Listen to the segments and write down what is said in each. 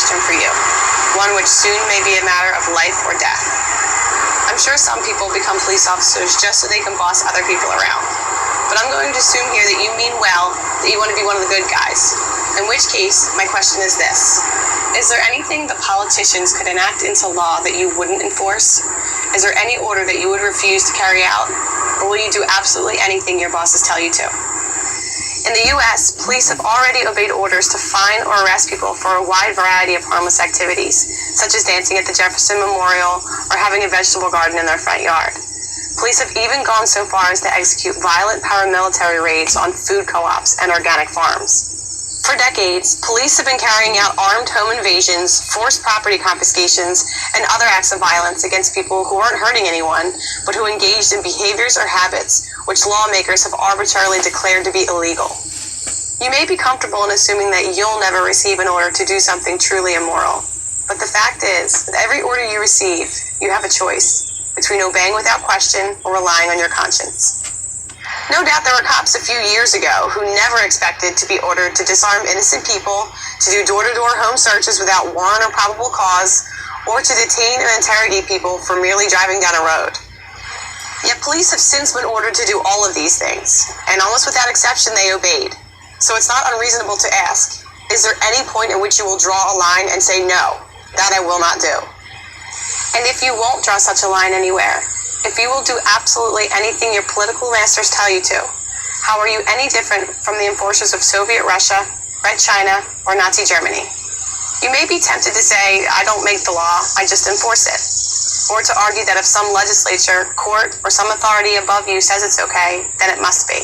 question for you, one which soon may be a matter of life or death. I'm sure some people become police officers just so they can boss other people around. But I'm going to assume here that you mean well, that you want to be one of the good guys. In which case, my question is this. Is there anything the politicians could enact into law that you wouldn't enforce? Is there any order that you would refuse to carry out? Or will you do absolutely anything your bosses tell you to? In the U.S., police have already obeyed orders to fine or arrest people for a wide variety of harmless activities, such as dancing at the Jefferson Memorial or having a vegetable garden in their front yard. Police have even gone so far as to execute violent paramilitary raids on food co-ops and organic farms. For decades, police have been carrying out armed home invasions, forced property confiscations, and other acts of violence against people who weren't hurting anyone, but who engaged in behaviors or habits which lawmakers have arbitrarily declared to be illegal. You may be comfortable in assuming that you'll never receive an order to do something truly immoral, but the fact is, with every order you receive, you have a choice between obeying without question or relying on your conscience. No doubt there were cops a few years ago who never expected to be ordered to disarm innocent people, to do door-to-door home searches without warrant or probable cause, or to detain and interrogate people for merely driving down a road. Yet police have since been ordered to do all of these things, and almost without exception they obeyed. So it's not unreasonable to ask, is there any point at which you will draw a line and say, no, that I will not do? And if you won't draw such a line anywhere, if you will do absolutely anything your political masters tell you to, how are you any different from the enforcers of Soviet Russia, Red China, or Nazi Germany? You may be tempted to say, I don't make the law, I just enforce it. Or to argue that if some legislature, court, or some authority above you says it's okay, then it must be.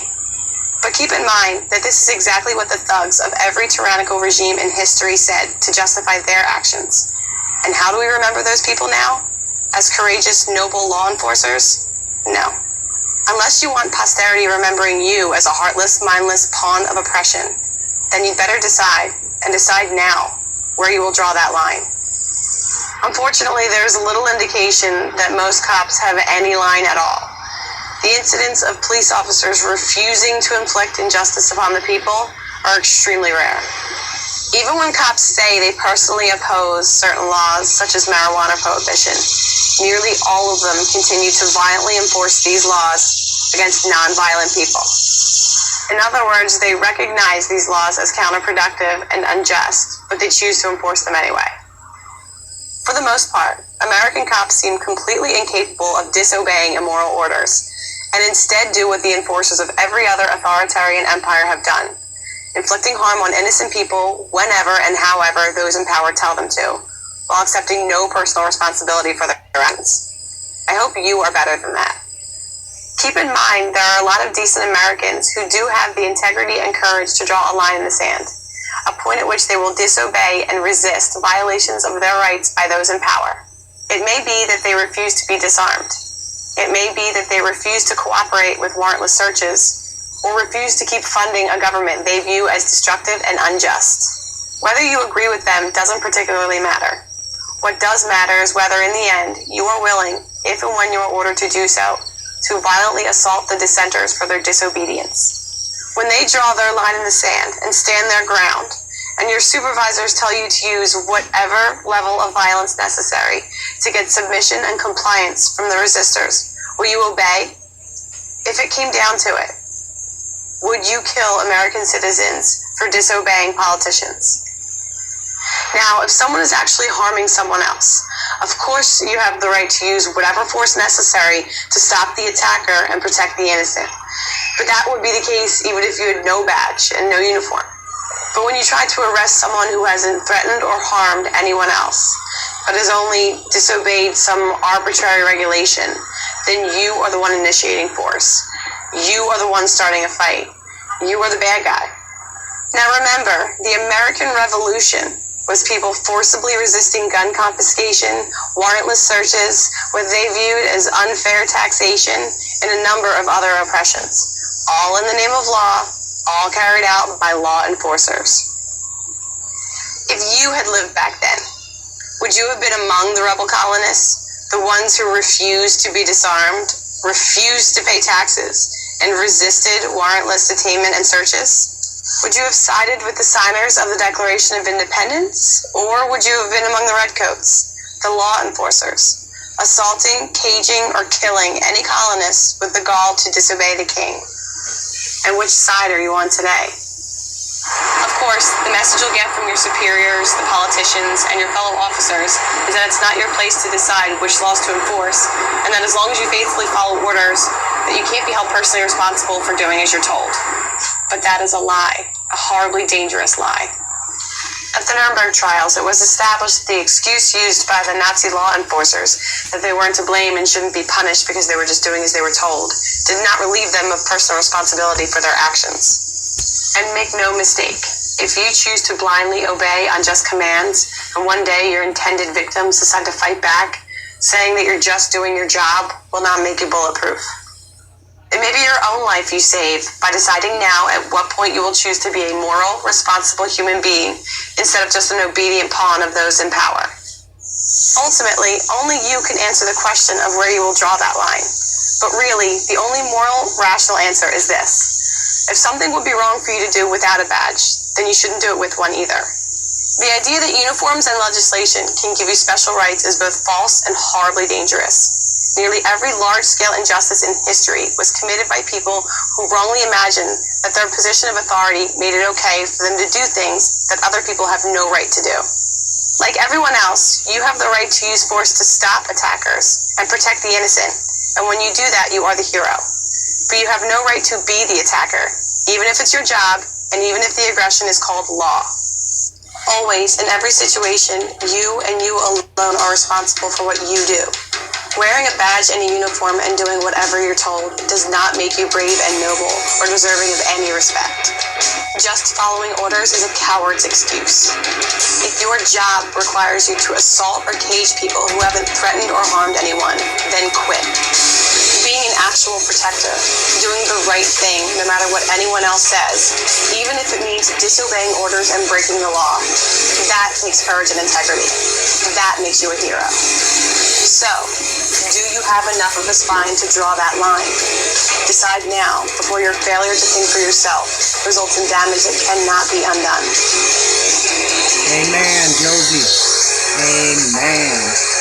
But keep in mind that this is exactly what the thugs of every tyrannical regime in history said to justify their actions. And how do we remember those people now? As courageous, noble law enforcers? No. Unless you want posterity remembering you as a heartless, mindless pawn of oppression, then you'd better decide, and decide now, where you will draw that line. Unfortunately, there's little indication that most cops have any line at all. The incidents of police officers refusing to inflict injustice upon the people are extremely rare. Even when cops say they personally oppose certain laws, such as marijuana prohibition, nearly all of them continue to violently enforce these laws against non-violent people. In other words, they recognize these laws as counterproductive and unjust, but they choose to enforce them anyway. For the most part, American cops seem completely incapable of disobeying immoral orders, and instead do what the enforcers of every other authoritarian empire have done, inflicting harm on innocent people whenever and however those in power tell them to, while accepting no personal responsibility for their actions. I hope you are better than that. Keep in mind there are a lot of decent Americans who do have the integrity and courage to draw a line in the sand, a point at which they will disobey and resist violations of their rights by those in power. It may be that they refuse to be disarmed. It may be that they refuse to cooperate with warrantless searches, or refuse to keep funding a government they view as destructive and unjust. Whether you agree with them doesn't particularly matter. What does matter is whether in the end you are willing, if and when you are ordered to do so, to violently assault the dissenters for their disobedience. When they draw their line in the sand and stand their ground, and your supervisors tell you to use whatever level of violence necessary to get submission and compliance from the resistors, will you obey? If it came down to it, would you kill American citizens for disobeying politicians? Now, if someone is actually harming someone else, of course you have the right to use whatever force necessary to stop the attacker and protect the innocent. But that would be the case even if you had no badge and no uniform. But when you try to arrest someone who hasn't threatened or harmed anyone else, but has only disobeyed some arbitrary regulation, then you are the one initiating force. You are the one starting a fight. You are the bad guy. Now remember, the American Revolution was people forcibly resisting gun confiscation, warrantless searches, what they viewed as unfair taxation, and a number of other oppressions, all in the name of law, all carried out by law enforcers. If you had lived back then, would you have been among the rebel colonists, the ones who refused to be disarmed, refused to pay taxes, and resisted warrantless detainment and searches? Would you have sided with the signers of the Declaration of Independence, or would you have been among the redcoats, the law enforcers, assaulting, caging, or killing any colonists with the gall to disobey the king? And which side are you on today? Of course, the message you'll get from your superiors, the politicians, and your fellow officers is that it's not your place to decide which laws to enforce, and that as long as you faithfully follow orders, that you can't be held personally responsible for doing as you're told. But that is a lie, a horribly dangerous lie. At the Nuremberg trials, it was established that the excuse used by the Nazi law enforcers that they weren't to blame and shouldn't be punished because they were just doing as they were told did not relieve them of personal responsibility for their actions. And make no mistake, if you choose to blindly obey unjust commands, and one day your intended victims decide to fight back, saying that you're just doing your job will not make you bulletproof. It may be your own life you save by deciding now at what point you will choose to be a moral, responsible human being instead of just an obedient pawn of those in power. Ultimately, only you can answer the question of where you will draw that line. But really, the only moral, rational answer is this. If something would be wrong for you to do without a badge, then you shouldn't do it with one either. The idea that uniforms and legislation can give you special rights is both false and horribly dangerous. Nearly every large-scale injustice in history was committed by people who wrongly imagined that their position of authority made it okay for them to do things that other people have no right to do. Like everyone else, you have the right to use force to stop attackers and protect the innocent, and when you do that, you are the hero. But you have no right to be the attacker, even if it's your job, and even if the aggression is called law. Always, in every situation, you and you alone are responsible for what you do. Wearing a badge and a uniform and doing whatever you're told does not make you brave and noble or deserving of any respect. Just following orders is a coward's excuse. If your job requires you to assault or cage people who haven't threatened or harmed anyone, then quit. Being an actual protector, doing the right thing no matter what anyone else says, even if it means disobeying orders and breaking the law, that takes courage and integrity. That makes you a hero. So, do you have enough of a spine to draw that line? Decide now, before your failure to think for yourself results in damage that cannot be undone. Amen, Josie. Amen.